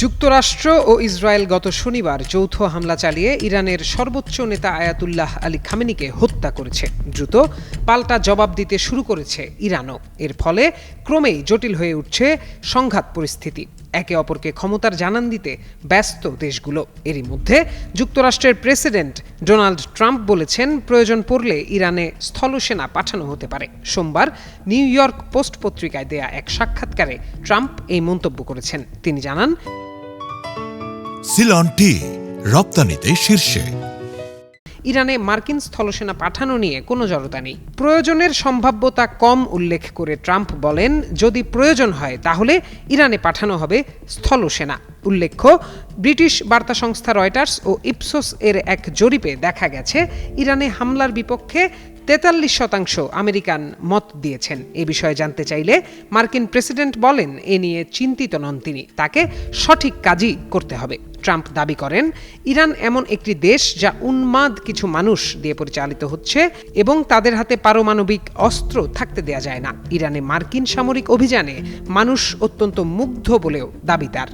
যুক্তরাষ্ট্র ও ইসরায়েল গত শনিবার যৌথ হামলা চালিয়ে ইরানের সর্বোচ্চ নেতা আয়াতুল্লাহ আলী খামেনিকে হত্যা করেছে। দ্রুত পাল্টা জবাব দিতে শুরু করেছে ইরানও। এর ফলে ক্রমেই জটিল হয়ে উঠছে সংঘাত পরিস্থিতি। একে অপরকে ক্ষমতার জানান দিতে ব্যস্ত দেশগুলো। এরই মধ্যে যুক্তরাষ্ট্রের প্রেসিডেন্ট ডোনাল্ড ট্রাম্প বলেছেন, প্রয়োজন পড়লে ইরানে স্থলসেনা পাঠানো হতে পারে। সোমবার নিউ ইয়র্ক পোস্ট পত্রিকায় দেয়া এক সাক্ষাৎকারে ট্রাম্প এই মন্তব্য করেছেন। তিনি জানান, সিলন টি রপ্তানিতে শীর্ষে। ইরানে মার্কিন স্থলসেনা পাঠানো নিয়ে কোনো জড়তা নেই। প্রয়োজনের সম্ভাব্যতা কম উল্লেখ করে ট্রাম্প বলেন, যদি প্রয়োজন হয় তাহলে ইরানে পাঠানো হবে স্থলসেনা। উল্লেখ্য, ব্রিটিশ বার্তা সংস্থা রয়টার্স ও ইপসোস এর এক জরিপে দেখা গেছে, ইরানে হামলার বিপক্ষে 43% আমেরিকান মত দিয়েছেন। এ বিষয়ে জানতে চাইলে মার্কিন প্রেসিডেন্ট বলেন, এ নিয়ে চিন্তিত নন তিনি, তাকে সঠিক কাজই করতে হবে। ট্রাম্প দাবি করেন, ইরান এমন একটি দেশ যা উন্মাদ কিছু মানুষ দিয়ে পরিচালিত হচ্ছে এবং তাদের হাতে পারমাণবিক অস্ত্র থাকতে দেয়া যায় না। ইরানে মার্কিন সামরিক অভিযানে মানুষ অত্যন্ত মুগ্ধ বলেও দাবি তার।